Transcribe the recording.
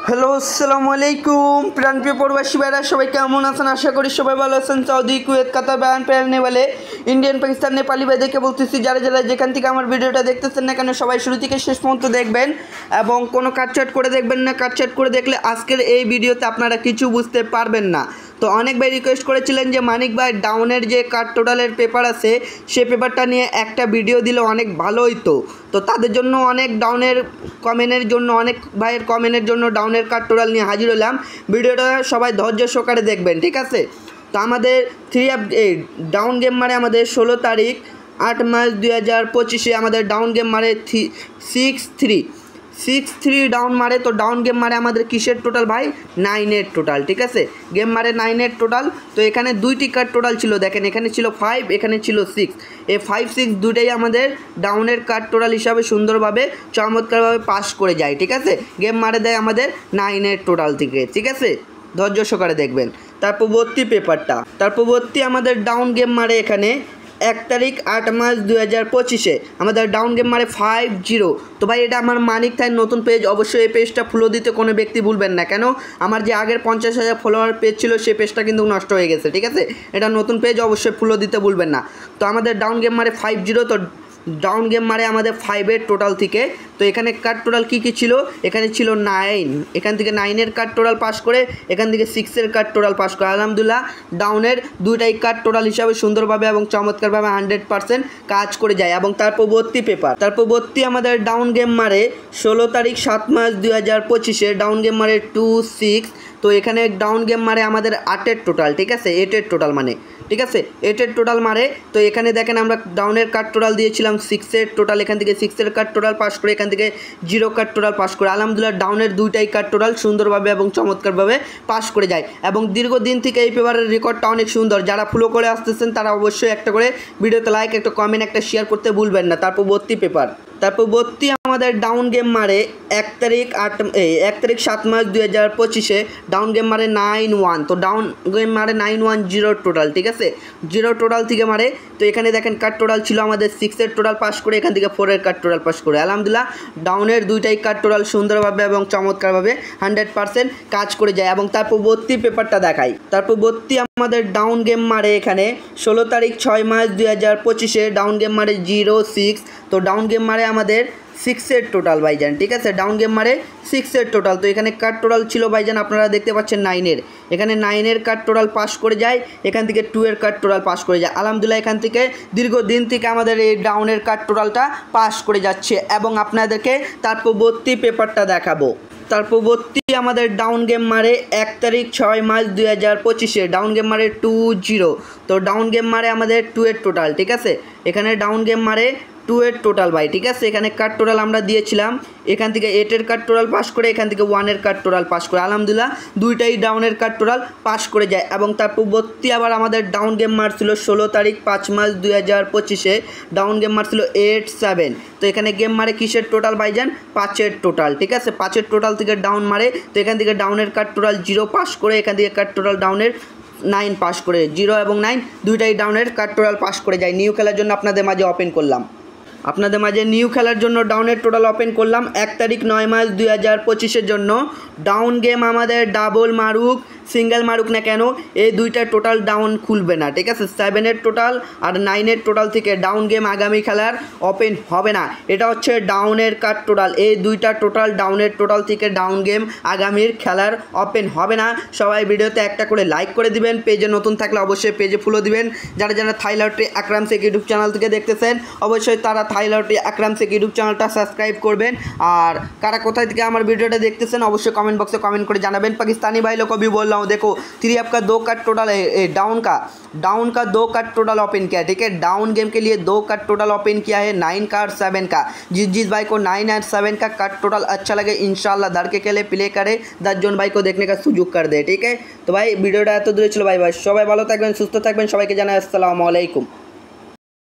Hello, আসসালামু আলাইকুম প্রাণপ্রিয় প্রবাসী ভাইরা, সবাই কেমন আছেন? আশা করি সবাই ভালো আছেন। সৌদি, কুয়েত, কাতার, বায়ান, পেয়ার, নেপালে, ইন্ডিয়ান, পাকিস্তান, নেপালি ভাইদেরকে বলতেছি, যারা যারা যেখান থেকে আমার ভিডিওটা দেখতেছেন না কেন, সবাই শুরু থেকে শেষ পর্যন্ত দেখবেন এবং কোনো কাটছাট করে দেখবেন না। কাটছাট করে দেখলে আজকের এই ভিডিওতে আপনারা কিছু বুঝতে পারবেন না। তো অনেক ভাই রিকোয়েস্ট করেছিলেন যে মানিক ভাই ডাউনের যে কার্ড টোটালের পেপার আছে সে পেপারটা নিয়ে একটা ভিডিও দিলে অনেক ভালো হইতো। তো তাদের জন্য অনেক ডাউনের কমেন্টের জন্য অনেক ভাইয়ের কমেন্টের জন্য ডাউনের কার্ড টোটাল নিয়ে হাজির হলাম। ভিডিওটা সবাই ধৈর্য সহকারে দেখবেন, ঠিক আছে? তো আমাদের ডাউন গেম মারে আমাদের 16 তারিখ 8 মার্চ 2025 আমাদের ডাউন গেম মারে 6-3 ডাউন মারে। তো ডাউন গেম মারে আমাদের কিসের টোটাল ভাই? 9-8 টোটাল, ঠিক আছে? গেম মারে 9-8 টোটাল। তো এখানে দুইটি কার্ড টোটাল ছিল, দেখেন এখানে ছিল 5, এখানে ছিল 6। এই 5-6 দুটাই আমাদের ডাউনের কার্ড টোটাল হিসাবে সুন্দরভাবে চমৎকারভাবে পাস করে যায়, ঠিক আছে? গেম মারে দেয় আমাদের 9-8 টোটাল থেকে, ঠিক আছে? ধৈর্য সহকারে দেখবেন। তারপর পরবর্তী আমাদের ডাউন গেম মারে এখানে 1 তারিখ 8 মার্চ 2025 আমাদের ডাউন গেম মারে 5-0। তো ভাই এটা আমার মানিক থাই নতুন পেজ, অবশ্যই এই পেজটা ফলো দিতে কোনো ব্যক্তি ভুলবেন না। কেন আমার যে আগের 50,000 ফলোয়ার পেজ ছিল সেই পেজটা কিন্তু নষ্ট হয়ে গেছে, ঠিক আছে? এটা নতুন পেজ, অবশ্যই ফলো দিতে ভুলবেন না। তো আমাদের ডাউন গেম মারে 5-0। তো ডাউন গেম মারে আমাদের 5-8 টোটাল থেকে। তো এখানে কার্ড টোটাল কী কী ছিল? এখানে ছিল 9, এখান থেকে 9-এর কার্ড টোটাল পাস করে, এখান থেকে 6-এর কার্ড টোটাল পাস করে। আলহামদুলিল্লাহ ডাউনের দুইটাই কার্ড টোটাল হিসাবে সুন্দরভাবে এবং চমৎকারভাবে 100% কাজ করে যায়। এবং তার পরবর্তী আমাদের ডাউন গেম মারে 16 তারিখ 7 মার্চ 2025 ডাউন গেম মারে 2-6। তো এখানে ডাউন গেম মারে আমাদের 8-এর টোটাল, ঠিক আছে? 8-এর টোটাল মানে, ঠিক আছে? 8-এর টোটাল মারে। তো এখানে দেখেন আমরা ডাউনের কার্ড টোটাল দিয়েছিলাম 6-এর টোটাল, এখান থেকে 6-এর কার্ড টোটাল পাস করে, এখান থেকে 0 কার্ড টোটাল পাস করে। আলহামদুলিল্লাহ ডাউনের দুইটাই কার্ড টোটাল সুন্দরভাবে এবং চমৎকারভাবে পাস করে যায়। এবং দীর্ঘদিন থেকে এই পেপারের রেকর্ডটা অনেক সুন্দর। যারা ফলো করে আসতেছেন তারা অবশ্যই একটা করে ভিডিওতে লাইক, একটা কমেন্ট, একটা শেয়ার করতে ভুলবেন না। তারপর আমাদের ডাউন গেম মারে 1 তারিখ 7 মার্চ 2025 ডাউন গেম মারে 9-1। তো ডাউন গেম মারে 9-1-0 টোটাল, ঠিক আছে? 0 টোটাল থেকে মারে। তো এখানে দেখেন কার্ড টোটাল ছিল আমাদের 6-এর টোটাল পাস করে, এখান থেকে 4-এর কার্ড টোটাল পাস করে। আলহামদুলিল্লাহ ডাউনের দুইটাই কার্ড টোটাল সুন্দরভাবে এবং চমৎকারভাবে 100% কাজ করে যায়। এবং তার পরবর্তী পেপারটা দেখাই। আমাদের ডাউন গেম মারে এখানে 16 তারিখ 6 মার্চ 2025 ডাউন গেম মারে 0-6। তো ডাউন গেম মারে আমাদের 6-এর টোটাল ভাইজান, ঠিক আছে? ডাউন গেম মারে 6-এর টোটাল। তো এখানে কার্ড টোটাল ছিল ভাইজান, আপনারা দেখতে পাচ্ছেন 9-এর, এখানে 9-এর কার্ড টোটাল পাস করে যায়, এখান থেকে 2-এর কার্ড টোটাল পাস করে যায়। আলহামদুলিল্লাহ এখান থেকে দীর্ঘদিন থেকে আমাদের এই ডাউনের কার্ড টোটালটা পাস করে যাচ্ছে। এবং আপনাদেরকে তার পরবর্তী পেপারটা দেখাবো। আমাদের ডাউন গেম মারে 1 তারিখ 6 মার্চ 2025 ডাউন গেম মারে 2-0। তো ডাউন গেম মারে আমাদের 2-এর টোটাল, ঠিক আছে? এখানে ডাউন গেম মারে 2-এর টোটাল ভাই, ঠিক আছে? এখানে কার্ড টোটাল আমরা দিয়েছিলাম, এখান থেকে 8-এর কার্ড টোটাল পাস করে, এখান থেকে 1-এর কার্ড টোটাল পাস করে। আলহামদুলিল্লাহ দুইটাই ডাউনের কার্ড টোটাল পাস করে যায়। এবং তার পরবর্তী আবার আমাদের ডাউন গেম মারছিল 16 তারিখ 5 মার্চ 2025 ডাউন গেম মারছিল 8-7। তো এখানে গেম মারে কিসের টোটাল ভাইজান? 5-এর টোটাল, ঠিক আছে? 5-এর টোটাল থেকে ডাউন মারে। তো এখান থেকে ডাউনের কার্ড টোটাল 0 পাস করে, এখান থেকে কার্ড টোটাল ডাউনের 9 পাস করে। 0 এবং 9 দুইটাই ডাউনের কার্ড টোটাল পাস করে যায়। নিউ খেলার জন্য আপনাদের মাঝে নিউ খেলার জন্য ডাউনের টোটাল ওপেন করলাম 1 তারিখ 9 মার্চ 2025 জন্য। ডাউন গেম আমাদের ডাবল মারুক সিঙ্গেল মারুক না কেন এই দুইটা টোটাল ডাউন খুলবে না, ঠিক আছে? 7-এর টোটাল আর 9-এর টোটাল থেকে ডাউন গেম আগামী খেলার ওপেন হবে না। এটা হচ্ছে ডাউনের কার্ড টোটাল, এই দুইটা টোটাল ডাউনের টোটাল থেকে ডাউন গেম আগামীর খেলার ওপেন হবে না। সবাই ভিডিওতে একটা করে লাইক করে দিবেন, পেজে নতুন থাকলে অবশ্যই পেজে ফলো দিবেন। যারা থাই লটারি আকরাম শেখ ইউটিউব চ্যানেল থেকে দেখতেছেন অবশ্যই তারা থাই লটারি আকরাম শেখ ইউটিউব চ্যানেলটা সাবস্ক্রাইব করবেন। আর কারা কোথায় থেকে আমার ভিডিওটা দেখতেছেন অবশ্যই কমেন্ট বক্সে কমেंट করে জানাবেন। पाकिस्तानी भाई लोग को भी बोल रहा हूँ, देखो 3 का 2 कार्ड टोटल है, डाउन का 2 कार्ड टोटल ओपन किया है, ठीक है? डाउन गेम के लिए 2 कार्ड टोटल ओपन किया है 9 का और 7 का। जिस भाई को 9 और 7 का कार्ड टोटल अच्छा लगे इंशाल्लाह धड़के के लिए प्ले करे 10 जन भाई को देखने का सुযোগ कर दे, ठीक है? तो भाई ভিডিওটা এত দূরে ছিল ভাই, সবাই ভালো থাকবেন, সুস্থ থাকবেন, সবাইকে জানাই আসসালামু আলাইকুম।